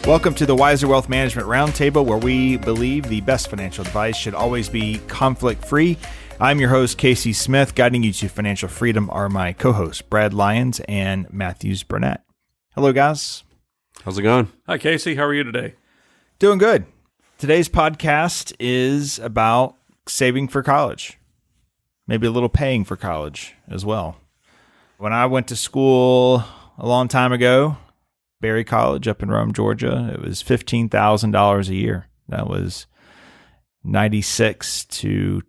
Welcome to the Wiser Wealth Management Roundtable, where we believe the best financial advice should always be conflict-free. I'm your host, Casey Smith. Guiding you to financial freedom are my co-hosts, Brad Lyons and Matthews Burnett. Hello, guys. How's it going? Hi, Casey. How are you today? Doing good. Today's podcast is about saving for college, maybe a little paying for college as well. When I went to school a long time ago, Berry College up in Rome, Georgia, it was $15,000 a year. That was 96 to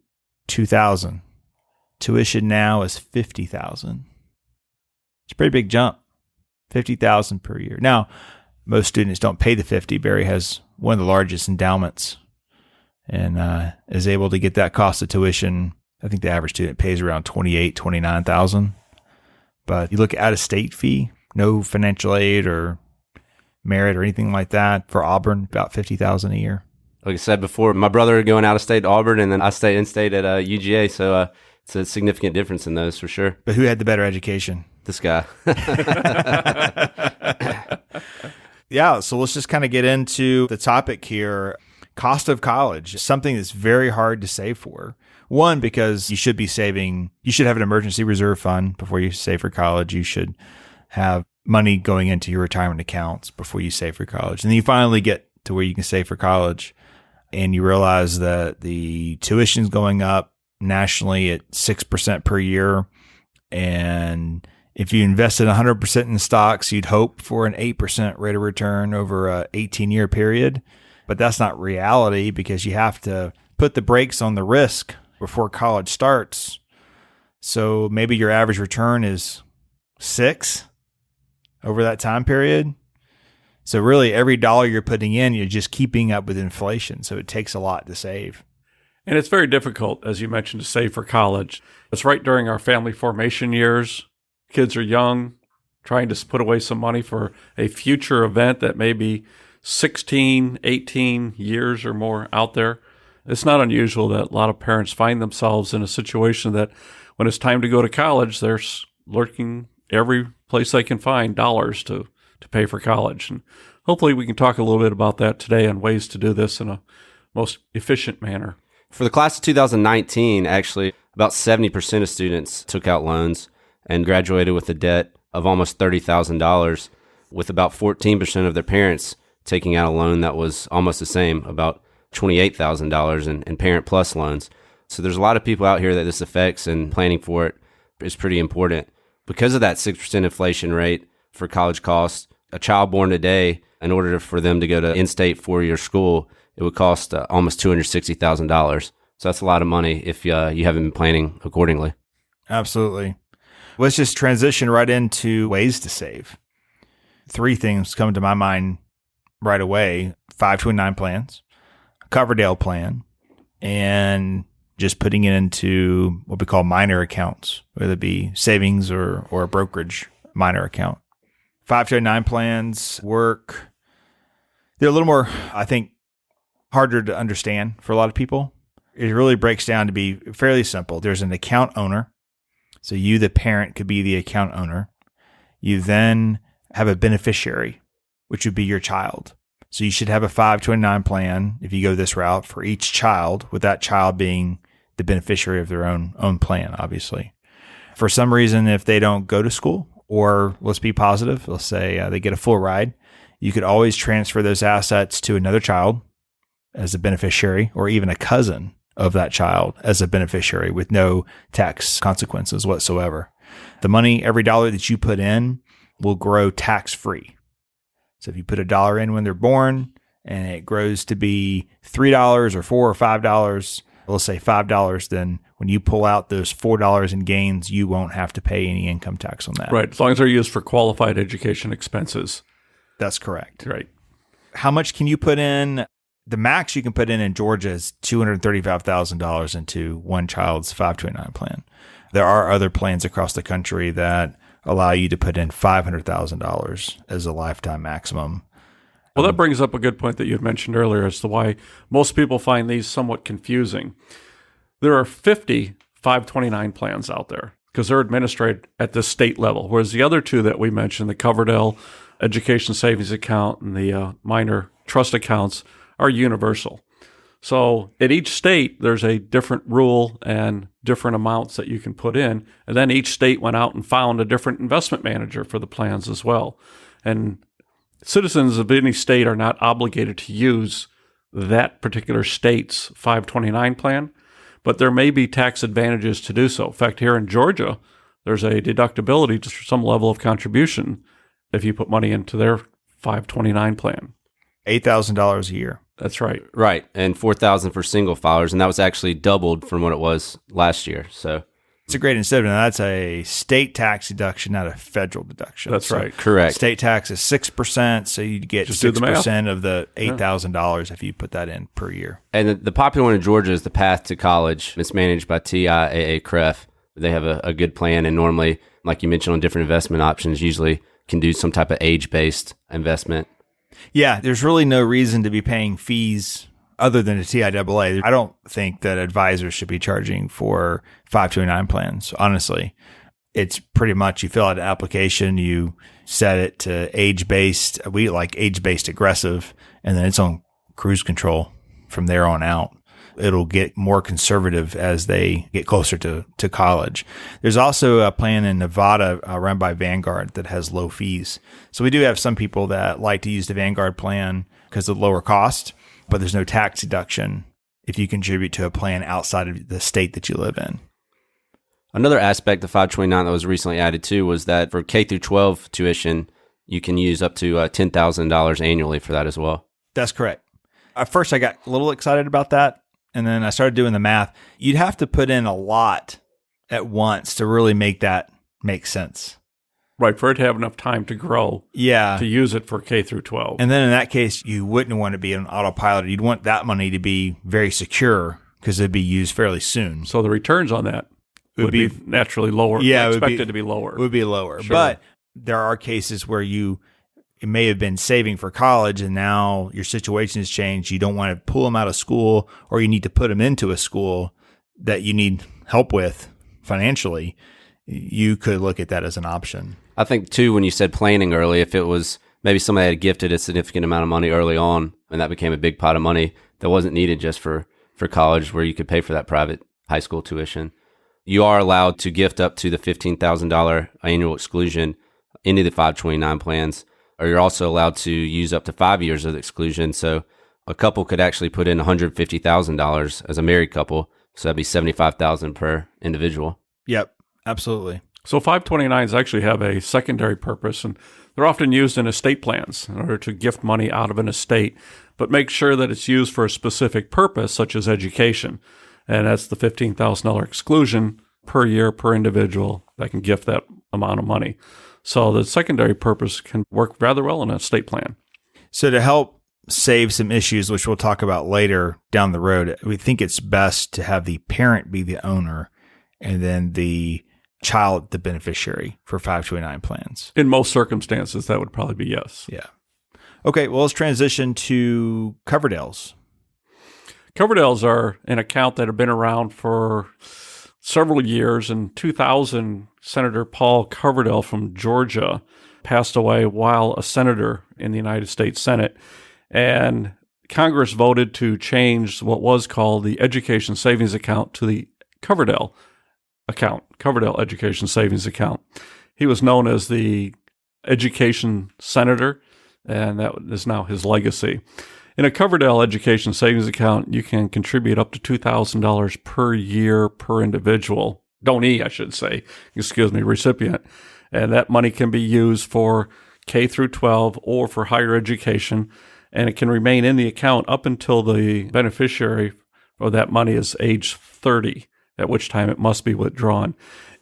2000. Tuition now is $50,000. It's a pretty big jump, $50,000 per year. Now, most students don't pay the 50. Berry has one of the largest endowments and is able to get that cost of tuition. I think the average student pays around $28,000, $29,000. But you look at out-of-state fee, no financial aid or merit or anything like that for Auburn, about $50,000 a year. Like I said before, my brother going out of state to Auburn, and then I stay in state at UGA, so it's a significant difference in those for sure. But who had the better education? This guy. Yeah, so let's just kind of get into the topic here. Cost of college, something that's very hard to save for. One, because you should be saving, you should have an emergency reserve fund before you save for college. You should have money going into your retirement accounts before you save for college. And then you finally get to where you can save for college and you realize that the tuition's going up nationally at 6% per year. And if you invested 100% in stocks, you'd hope for an 8% rate of return over a 18-year period. But that's not reality because you have to put the brakes on the risk before college starts. So maybe your average return is 6 over that time period. So really every dollar you're putting in, you're just keeping up with inflation. So it takes a lot to save. And it's very difficult, as you mentioned, to save for college. It's right during our family formation years. Kids are young, trying to put away some money for a future event that may be 16, 18 years or more out there. It's not unusual that a lot of parents find themselves in a situation that when it's time to go to college, they're lurking every place they can find dollars to pay for college. And hopefully we can talk a little bit about that today and ways to do this in a most efficient manner. For the class of 2019, actually, about 70% of students took out loans and graduated with a debt of almost $30,000, with about 14% of their parents taking out a loan that was almost the same, about $28,000 in Parent Plus loans. So there's a lot of people out here that this affects, and planning for it is pretty important. Because of that 6% inflation rate for college costs, a child born today, in order for them to go to in-state four-year school, it would cost almost $260,000. So that's a lot of money if you haven't been planning accordingly. Absolutely. Let's just transition right into ways to save. 3 things come to my mind right away: 529 plans, Coverdell plan, and just putting it into what we call minor accounts, whether it be savings or a brokerage minor account. 529 plans work. They're a little more, I think, harder to understand for a lot of people. It really breaks down to be fairly simple. There's an account owner. So you, the parent, could be the account owner. You then have a beneficiary, which would be your child. So you should have a 529 plan if you go this route for each child, with that child being the beneficiary of their own plan, obviously. For some reason, if they don't go to school, or let's be positive, let's say they get a full ride, you could always transfer those assets to another child as a beneficiary, or even a cousin of that child as a beneficiary with no tax consequences whatsoever. The money, every dollar that you put in, will grow tax-free. So if you put $1 in when they're born and it grows to be $3 or $4 or $5, let's say $5, then when you pull out those $4 in gains, you won't have to pay any income tax on that. Right, as long as they're used for qualified education expenses. That's correct. Right. How much can you put in? The max you can put in Georgia is $235,000 into one child's 529 plan. There are other plans across the country that allow you to put in $500,000 as a lifetime maximum. Well, that brings up a good point that you had mentioned earlier as to why most people find these somewhat confusing. There are 50 529 plans out there because they're administered at the state level, whereas the other two that we mentioned, the Coverdell education savings account and the minor trust accounts are universal. So at each state, there's a different rule and different amounts that you can put in. And then each state went out and found a different investment manager for the plans as well. And citizens of any state are not obligated to use that particular state's 529 plan, but there may be tax advantages to do so. In fact, here in Georgia, there's a deductibility to some level of contribution if you put money into their 529 plan. $8,000 a year. That's right. Right. And $4,000 for single filers. And that was actually doubled from what it was last year. So it's a great incentive. Now, that's a state tax deduction, not a federal deduction. That's right. Correct. State tax is 6%, so you'd get Just do the math. 6% of the $8,000 if you put that in per year. And the popular one in Georgia is the Path to College. It's managed by TIAA CREF. They have a good plan, and normally, like you mentioned, on different investment options, usually can do some type of age-based investment. Yeah, there's really no reason to be paying fees other than a TIAA. I don't think that advisors should be charging for 529 plans, honestly. It's pretty much you fill out an application, you set it to age-based. We like age-based aggressive, and then it's on cruise control from there on out. It'll get more conservative as they get closer to college. There's also a plan in Nevada run by Vanguard that has low fees. So we do have some people that like to use the Vanguard plan because of lower cost, but there's no tax deduction if you contribute to a plan outside of the state that you live in. Another aspect of 529 that was recently added too was that for K through 12 tuition, you can use up to $10,000 annually for that as well. That's correct. At first, I got a little excited about that. And then I started doing the math. You'd have to put in a lot at once to really make that make sense. Right, for it to have enough time to grow. Yeah. To use it for K through 12. And then in that case, you wouldn't want to be an autopilot. You'd want that money to be very secure because it'd be used fairly soon. So the returns on that would be naturally lower. Yeah, expected to be lower. Would be lower. Sure. But there are cases where you may have been saving for college and now your situation has changed. You don't want to pull them out of school, or you need to put them into a school that you need help with financially. You could look at that as an option. I think too, when you said planning early, if it was maybe somebody had gifted a significant amount of money early on and that became a big pot of money that wasn't needed just for college, where you could pay for that private high school tuition, you are allowed to gift up to the $15,000 annual exclusion into the 529 plans. Or you're also allowed to use up to 5 years of the exclusion. So a couple could actually put in $150,000 as a married couple. So that'd be $75,000 per individual. Yep, absolutely. So 529s actually have a secondary purpose, and they're often used in estate plans in order to gift money out of an estate, but make sure that it's used for a specific purpose, such as education. And that's the $15,000 exclusion per year per individual that can gift that amount of money. So the secondary purpose can work rather well in an estate plan. So to help save some issues, which we'll talk about later down the road, we think it's best to have the parent be the owner and then the child the beneficiary for 529 plans. In most circumstances, that would probably be yes. Yeah. Okay, well, let's transition to Coverdell's. Coverdell's are an account that have been around for several years. In 2000, Senator Paul Coverdell from Georgia passed away while a senator in the United States Senate. And Congress voted to change what was called the Education Savings Account to the Coverdell account, Coverdell Education Savings Account. He was known as the education senator, and that is now his legacy. In a Coverdell Education Savings Account, you can contribute up to $2,000 per year per individual. Donee, I should say. Recipient. And that money can be used for K through 12 or for higher education, and it can remain in the account up until the beneficiary or that money is age 30, at which time it must be withdrawn.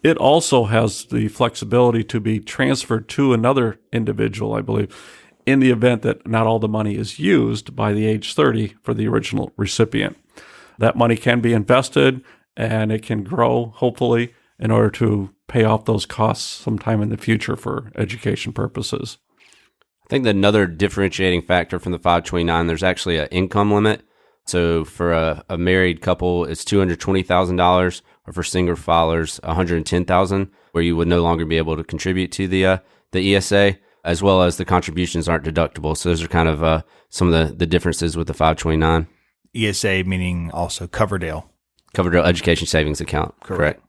It also has the flexibility to be transferred to another individual, I believe, in the event that not all the money is used by the age 30 for the original recipient. That money can be invested and it can grow, hopefully, in order to pay off those costs sometime in the future for education purposes. I think that another differentiating factor from the 529, there's actually an income limit. So for a married couple, it's $220,000, or for single filers, $110,000, where you would no longer be able to contribute to the ESA. as well as the contributions aren't deductible. So those are kind of some of the differences with the 529. ESA meaning also Coverdell. Coverdell Education Savings Account. Correct.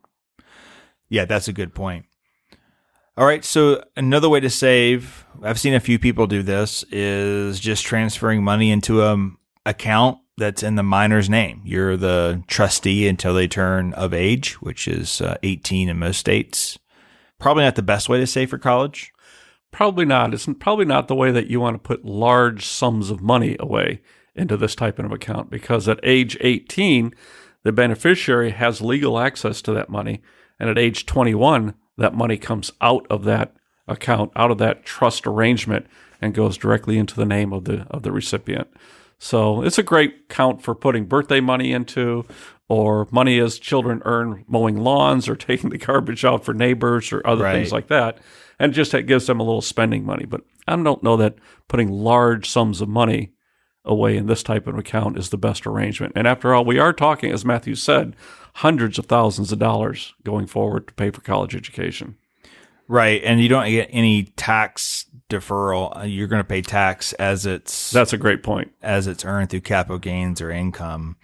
Yeah, that's a good point. All right, so another way to save, I've seen a few people do this, is just transferring money into an account that's in the minor's name. You're the trustee until they turn of age, which is 18 in most states. Probably not the best way to save for college. Probably not. It's probably not the way that you want to put large sums of money away into this type of account, because at age 18, the beneficiary has legal access to that money. And at age 21, that money comes out of that account, out of that trust arrangement, and goes directly into the name of the recipient. So it's a great account for putting birthday money into, or money as children earn mowing lawns or taking the garbage out for neighbors or other things like that. And just it gives them a little spending money. But I don't know that putting large sums of money away in this type of account is the best arrangement. And after all, we are talking, as Matthew said, hundreds of thousands of dollars going forward to pay for college education. Right. And you don't get any tax deferral. You're going to pay tax as That's a great point. As it's earned through capital gains or income.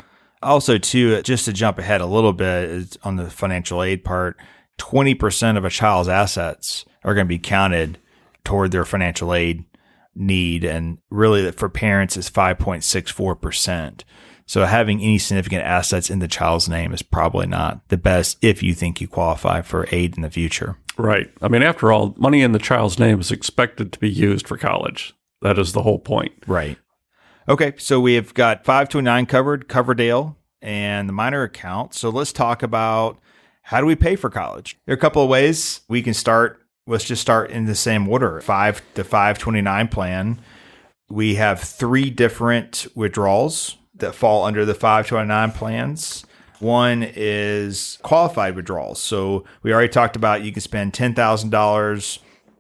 Also, too, just to jump ahead a little bit is on the financial aid part, 20% of a child's assets are going to be counted toward their financial aid need. And really, for parents, is 5.64%. So having any significant assets in the child's name is probably not the best if you think you qualify for aid in the future. Right. I mean, after all, money in the child's name is expected to be used for college. That is the whole point. Right. Okay, so we have got 529 covered, Coverdell, and the minor account. So let's talk about how do we pay for college? There are a couple of ways we can start. Let's just start in the same order. The 529 plan. We have 3 different withdrawals that fall under the 529 plans. One is qualified withdrawals. So we already talked about you can spend $10,000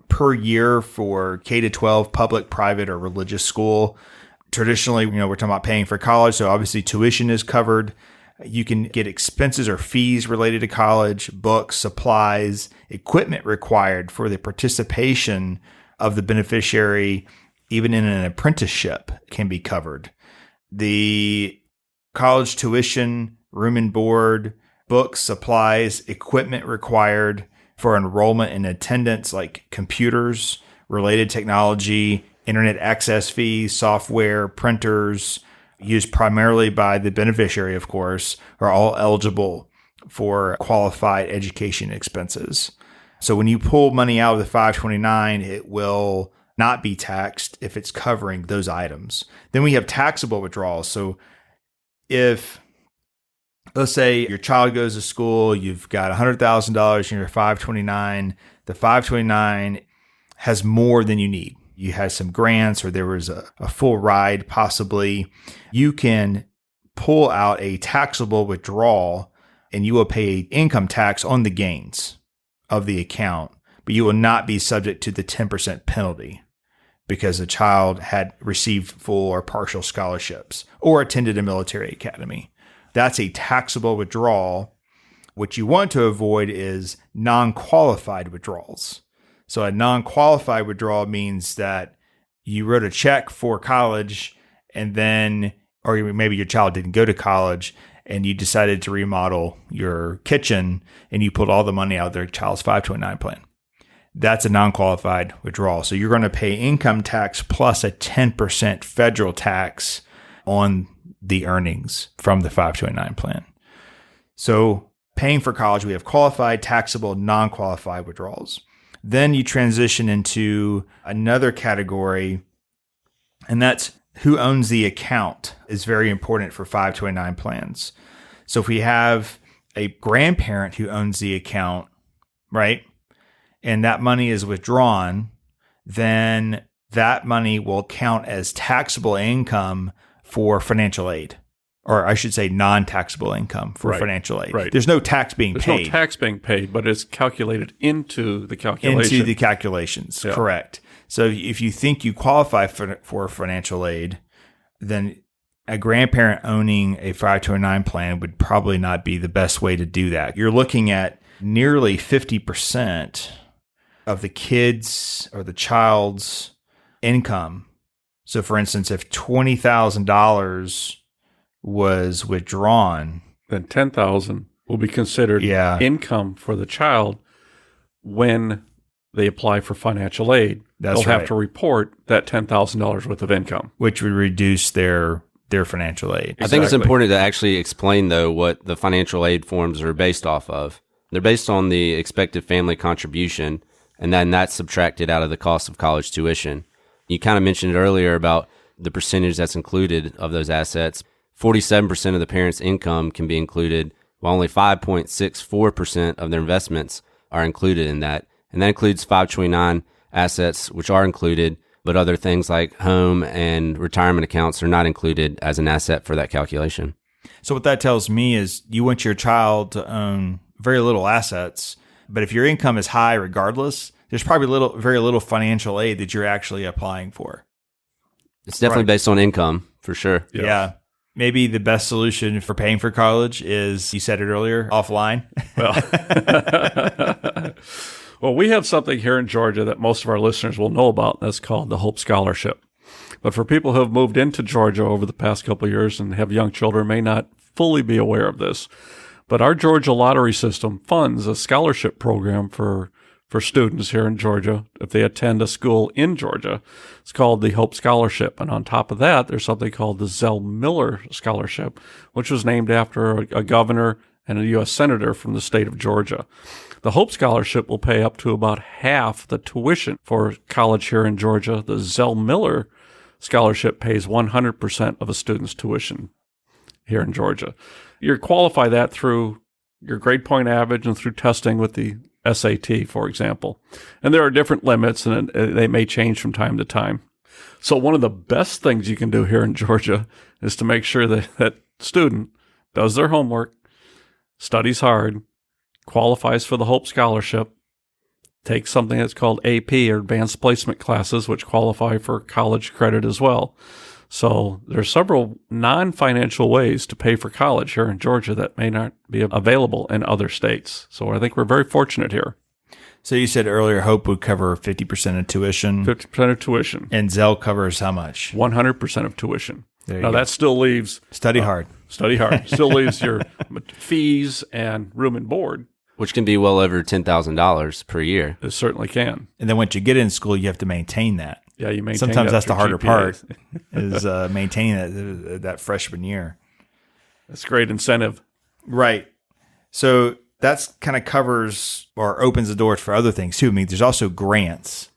per year for K-12 public, private, or religious school. Traditionally, we're talking about paying for college. So obviously tuition is covered. You can get expenses or fees related to college, books, supplies, equipment required for the participation of the beneficiary, even in an apprenticeship, can be covered. The college tuition, room and board, books, supplies, equipment required for enrollment and attendance, like computers, related technology, internet access fees, software, printers, used primarily by the beneficiary, of course, are all eligible for qualified education expenses. So when you pull money out of the 529, it will not be taxed if it's covering those items. Then we have taxable withdrawals. So if, let's say your child goes to school, you've got $100,000 in your 529, the 529 has more than you need. You had some grants or there was a full ride possibly. You can pull out a taxable withdrawal and you will pay income tax on the gains of the account, but you will not be subject to the 10% penalty because the child had received full or partial scholarships or attended a military academy. That's a taxable withdrawal. What you want to avoid is non-qualified withdrawals. So a non-qualified withdrawal means that you wrote a check for college and then, or maybe your child didn't go to college and you decided to remodel your kitchen and you pulled all the money out of their child's 529 plan. That's a non-qualified withdrawal. So you're going to pay income tax plus a 10% federal tax on the earnings from the 529 plan. So paying for college, we have qualified, taxable, non-qualified withdrawals. Then you transition into another category, and that's who owns the account is very important for 529 plans. So if we have a grandparent who owns the account, right, and that money is withdrawn, then that money will count as taxable income for financial aid. Or I should say non-taxable income for financial aid. Right. There's no tax being paid. There's no tax being paid, but it's calculated into the calculation. Into the calculations, yeah. Correct. So if you think you qualify for financial aid, then a grandparent owning a 529 plan would probably not be the best way to do that. You're looking at nearly 50% of the kids or the child's income. So, for instance, if $20,000 was withdrawn, then $10,000 will be considered income for the child when they apply for financial aid. They'll have to report that $10,000 worth of income, which would reduce their financial aid. I think it's important to actually explain, though, what the financial aid forms are based off of. They're based on the expected family contribution, and then that's subtracted out of the cost of college tuition. You kind of mentioned earlier about the percentage that's included of those assets. 47% of the parents' income can be included, while only 5.64% of their investments are included in that. And that includes 529 assets, which are included, but other things like home and retirement accounts are not included as an asset for that calculation. So what that tells me is you want your child to own very little assets, but if your income is high regardless, there's probably very little financial aid that you're actually applying for. It's definitely based on income, for sure. Yeah. Maybe the best solution for paying for college is, you said it earlier, offline. Well, we have something here in Georgia that most of our listeners will know about. That's called the Hope Scholarship. But for people who have moved into Georgia over the past couple of years and have young children, may not fully be aware of this. But our Georgia lottery system funds a scholarship program for students here in Georgia if they attend a school in Georgia. It's called the Hope Scholarship. And on top of that, there's something called the Zell Miller Scholarship, which was named after a governor and a U.S. senator from the state of Georgia. The Hope Scholarship will pay up to about half the tuition for college here in Georgia. The Zell Miller Scholarship pays 100% of a student's tuition here in Georgia. You qualify that through your grade point average and through testing with the SAT, for example. And there are different limits, and they may change from time to time. So one of the best things you can do here in Georgia is to make sure that student does their homework, studies hard, qualifies for the Hope Scholarship, takes something that's called AP, or Advanced Placement classes, which qualify for college credit as well. So there's several non-financial ways to pay for college here in Georgia that may not be available in other states. So I think we're very fortunate here. So you said earlier Hope would cover 50% of tuition. 50% of tuition. And Zell covers how much? 100% of tuition. Now that still leaves... Study hard. Study hard. Still leaves your fees and room and board. Which can be well over $10,000 per year. It certainly can. And then once you get in school, you have to maintain that. Yeah, you maintain Sometimes that that's the harder GPAs. part, is maintaining that freshman year. That's great incentive. Right. So that's kind of covers or opens the doors for other things too. I mean, there's also grants.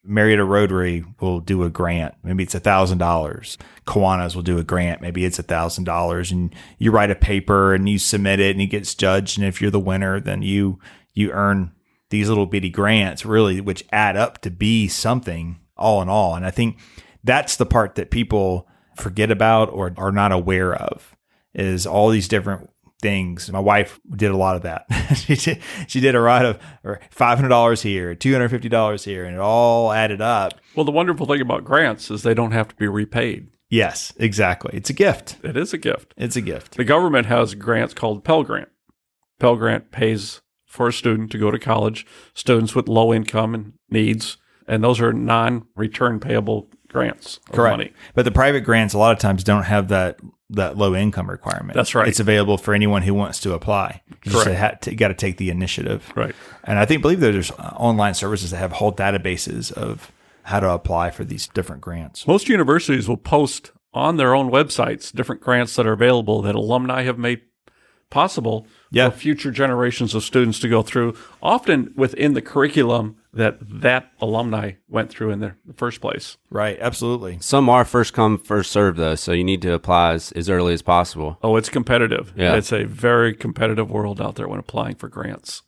Marietta Rotary will do a grant. Maybe it's $1,000. Kiwanis will do a grant. Maybe it's $1,000, and you write a paper and you submit it and it gets judged. And if you're the winner, then you earn these little bitty grants, really, which add up to be something all in all. And I think that's the part that people forget about or are not aware of, is all these different things. My wife did a lot of that. she did a lot of $500 here, $250 here, and it all added up. Well, the wonderful thing about grants is they don't have to be repaid. Yes, exactly. It's a gift. It is a gift. It's a gift. The government has grants called Pell Grant. Pell Grant pays for a student to go to college, students with low income and needs, and those are non-return payable grants of Correct. money. But the private grants a lot of times don't have that low income requirement. That's right. It's available for anyone who wants to apply. You Correct. got to take the initiative. Right. And I believe there's online services that have whole databases of how to apply for these different grants. Most universities will post on their own websites different grants that are available that alumni have made possible for future generations of students to go through, often within the curriculum that alumni went through in the first place. Right, absolutely. Some are first come, first served, though, so you need to apply as early as possible. Oh, it's competitive. Yeah. It's a very competitive world out there when applying for grants.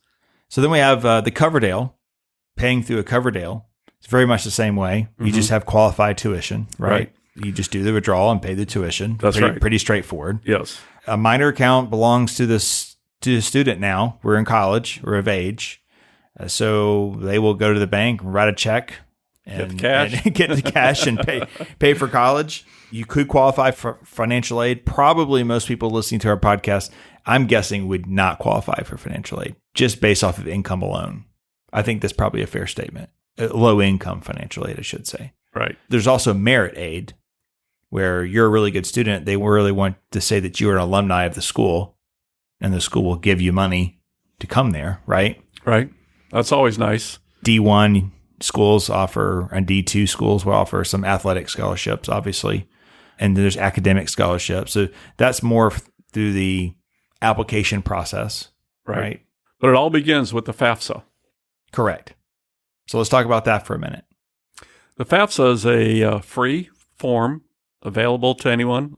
So then we have the Coverdell, paying through a Coverdell. It's very much the same way. You just have qualified tuition, right? You just do the withdrawal and pay the tuition. That's right. Pretty straightforward. Yes. A minor account belongs to the student now. We're in college. We're of age. So they will go to the bank, write a check, and get the cash and pay for college. You could qualify for financial aid. Probably most people listening to our podcast, I'm guessing, would not qualify for financial aid just based off of income alone. I think that's probably a fair statement. Low income financial aid, I should say. Right. There's also merit aid, where you're a really good student. They really want to say that you're an alumni of the school, and the school will give you money to come there, right? Right. That's always nice. D1 schools offer, and D2 schools will offer some athletic scholarships, obviously. And there's academic scholarships. So that's more through the application process, right? But it all begins with the FAFSA. Correct. So let's talk about that for a minute. The FAFSA is a free form available to anyone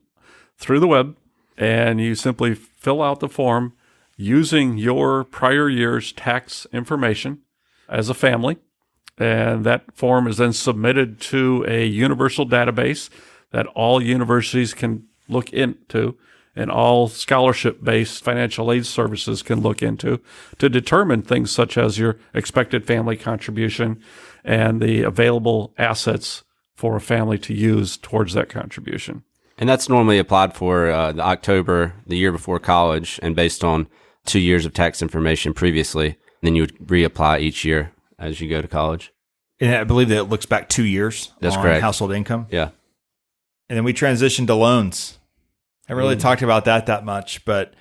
through the web, and you simply fill out the form using your prior year's tax information as a family, and that form is then submitted to a universal database that all universities can look into and all scholarship-based financial aid services can look into to determine things such as your expected family contribution and the available assets for a family to use towards that contribution. And that's normally applied for the October, the year before college, and based on 2 years of tax information previously. Then you would reapply each year as you go to college. And I believe that it looks back 2 years That's on correct. household income. Yeah. And then we transitioned to loans. I really talked about that much, but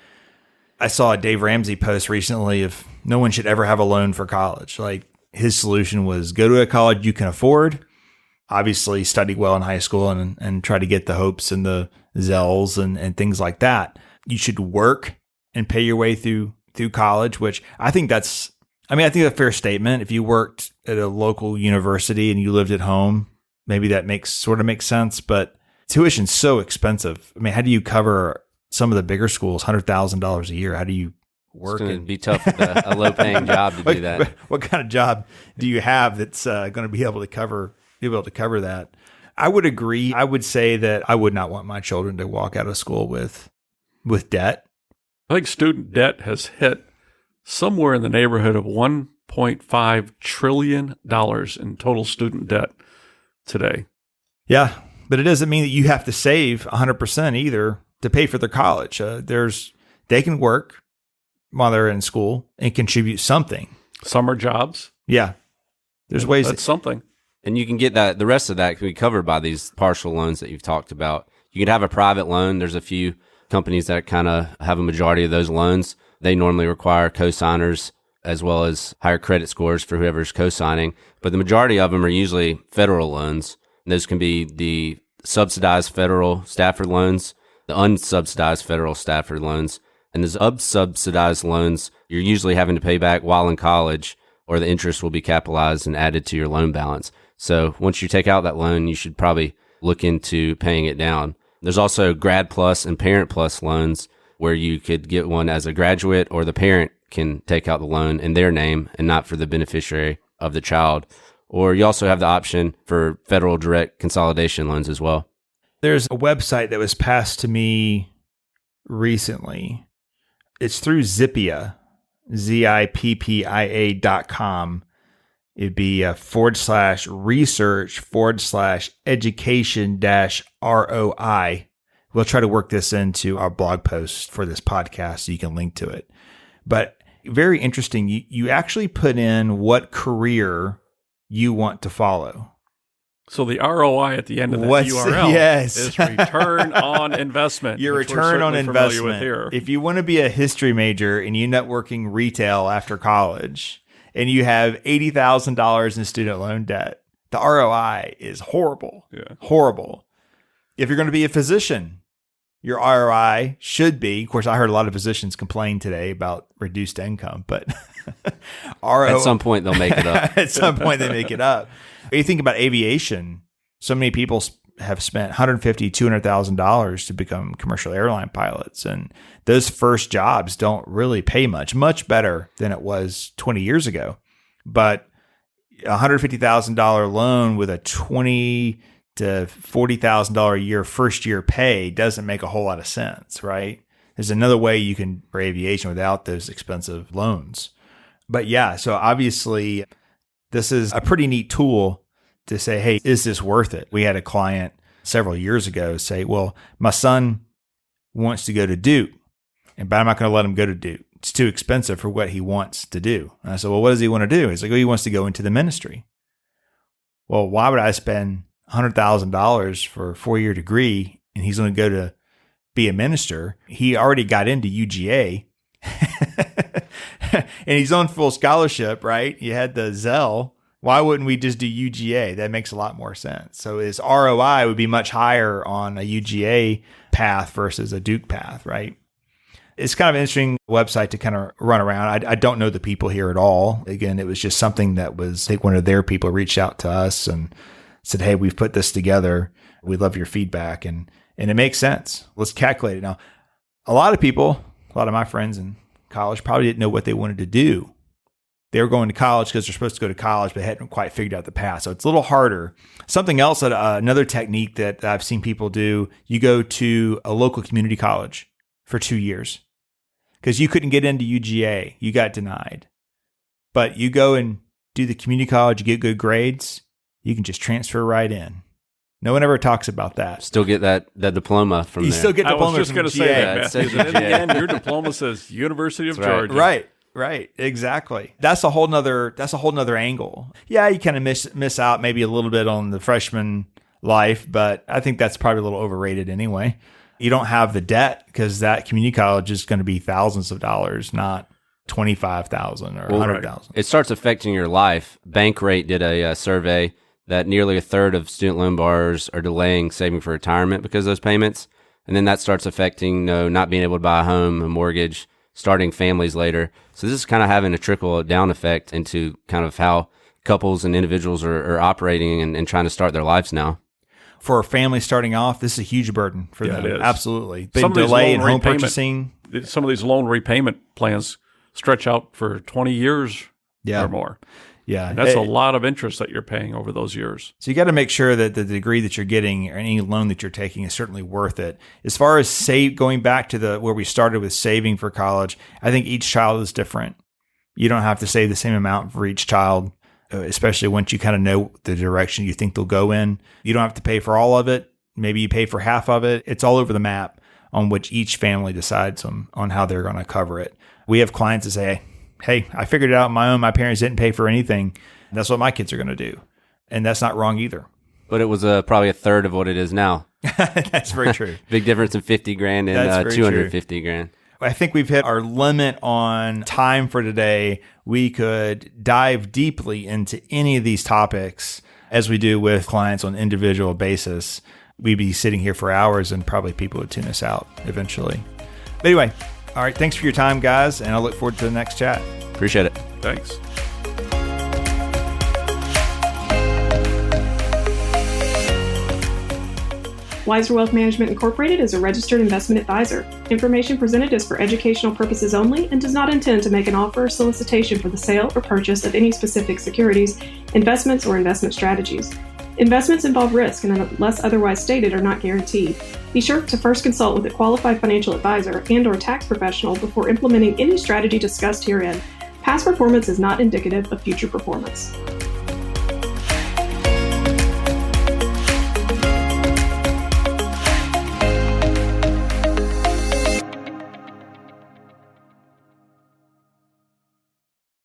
I saw a Dave Ramsey post recently of no one should ever have a loan for college. Like, his solution was go to a college you can afford, obviously study well in high school and try to get the Hopes and the Zells and things like that. You should work and pay your way through college, which I think that's a fair statement. If you worked at a local university and you lived at home, maybe that makes sense, but tuition's so expensive. I mean, how do you cover some of the bigger schools, $100,000 a year? How do you work? It's going to be tough with a low-paying job to do that. What kind of job do you have that's going to be able to cover that? I would agree. I would say that I would not want my children to walk out of school with debt. I think student debt has hit somewhere in the neighborhood of $1.5 trillion in total student debt today. Yeah, but it doesn't mean that you have to save 100% either to pay for their college. They can work while they're in school and contribute something. Summer jobs. Yeah, there's ways. That's something. And you can get that. The rest of that can be covered by these partial loans that you've talked about. You could have a private loan. There's a few companies that kind of have a majority of those loans. They normally require co-signers as well as higher credit scores for whoever's co-signing. But the majority of them are usually federal loans. And those can be the subsidized federal Stafford loans, the unsubsidized federal Stafford loans, and those unsubsidized loans you're usually having to pay back while in college, or the interest will be capitalized and added to your loan balance. So once you take out that loan, you should probably look into paying it down. There's also Grad Plus and Parent Plus loans where you could get one as a graduate, or the parent can take out the loan in their name and not for the beneficiary of the child. Or you also have the option for federal direct consolidation loans as well. There's a website that was passed to me recently. It's through Zippia, ZIPPIA.com. It'd be /research/education-ROI. We'll try to work this into our blog post for this podcast so you can link to it. But very interesting. You actually put in what career you want to follow. So the ROI at the end of that URL is return on investment. Your return on investment. If you want to be a history major and you end up working retail after college and you have $80,000 in student loan debt, the ROI is horrible. Yeah. Horrible. If you're going to be a physician, your ROI should be, of course, I heard a lot of physicians complain today about reduced income, but at some point they'll make it up. At some point they make it up. You think about aviation, so many people have spent $150,000, $200,000 to become commercial airline pilots. And those first jobs don't really pay much better than it was 20 years ago. But a $150,000 loan with a $20,000 to $40,000 a year first year pay doesn't make a whole lot of sense, right? There's another way you can for aviation without those expensive loans. But yeah, so obviously this is a pretty neat tool to say, hey, is this worth it? We had a client several years ago say, well, my son wants to go to Duke, but I'm not going to let him go to Duke It's too expensive for what he wants to do. And I said, well, what does he want to do? He's like, oh, he wants to go into the ministry. Well, why would I spend $100,000 for a 4-year degree and he's going to go to be a minister? He already got into UGA and he's on full scholarship, right? You had the Zell. Why wouldn't we just do UGA? That makes a lot more sense. So his ROI would be much higher on a UGA path versus a Duke path, right? It's kind of an interesting website to kind of run around. I don't know the people here at all. Again, it was just something that was, I think one of their people reached out to us and said, hey, we've put this together. We love your feedback. And it makes sense. Let's calculate it. Now, a lot of my friends in college probably didn't know what they wanted to do. They were going to college because they're supposed to go to college, but hadn't quite figured out the path. So it's a little harder. Something else, another technique that I've seen people do, you go to a local community college for 2 years because you couldn't get into UGA. You got denied. But you go and do the community college, you get good grades, you can just transfer right in. No one ever talks about that. Still get that diploma from you there. still get I diploma. was just going to say that, it says Matthew. In the UGA. end, your diploma says University of That's right. Georgia. Right. Exactly. That's a whole nother angle. Yeah, you kind of miss out maybe a little bit on the freshman life, but I think that's probably a little overrated anyway. You don't have the debt because that community college is going to be thousands of dollars, not 25,000 or 100,000. It starts affecting your life. Bankrate did a survey that nearly a third of student loan borrowers are delaying saving for retirement because of those payments. And then that starts affecting not being able to buy a home, a mortgage, starting families later. So this is kind of having a trickle down effect into kind of how couples and individuals are operating and trying to start their lives now. For a family starting off, this is a huge burden for them. It is. Absolutely. Big Some of these delay in loan home repayment- purchasing. Some of these loan repayment plans stretch out for 20 years or more. Yeah. And that's a lot of interest that you're paying over those years. So you got to make sure that the degree that you're getting or any loan that you're taking is certainly worth it. As far as going back to where we started with saving for college, I think each child is different. You don't have to save the same amount for each child, especially once you kind of know the direction you think they'll go in. You don't have to pay for all of it. Maybe you pay for half of it. It's all over the map on which each family decides on how they're going to cover it. We have clients that say, hey, I figured it out on my own. My parents didn't pay for anything. That's what my kids are going to do. And that's not wrong either. But it was probably a third of what it is now. That's very true. Big difference in 50 grand and 250 grand. I think we've hit our limit on time for today. We could dive deeply into any of these topics as we do with clients on an individual basis. We'd be sitting here for hours and probably people would tune us out eventually. But anyway, all right. Thanks for your time, guys. And I look forward to the next chat. Appreciate it. Thanks. Wiser Wealth Management Incorporated is a registered investment advisor. Information presented is for educational purposes only and does not intend to make an offer or solicitation for the sale or purchase of any specific securities, investments, or investment strategies. Investments involve risk and unless otherwise stated are not guaranteed. Be sure to first consult with a qualified financial advisor and/or tax professional before implementing any strategy discussed herein. Past performance is not indicative of future performance.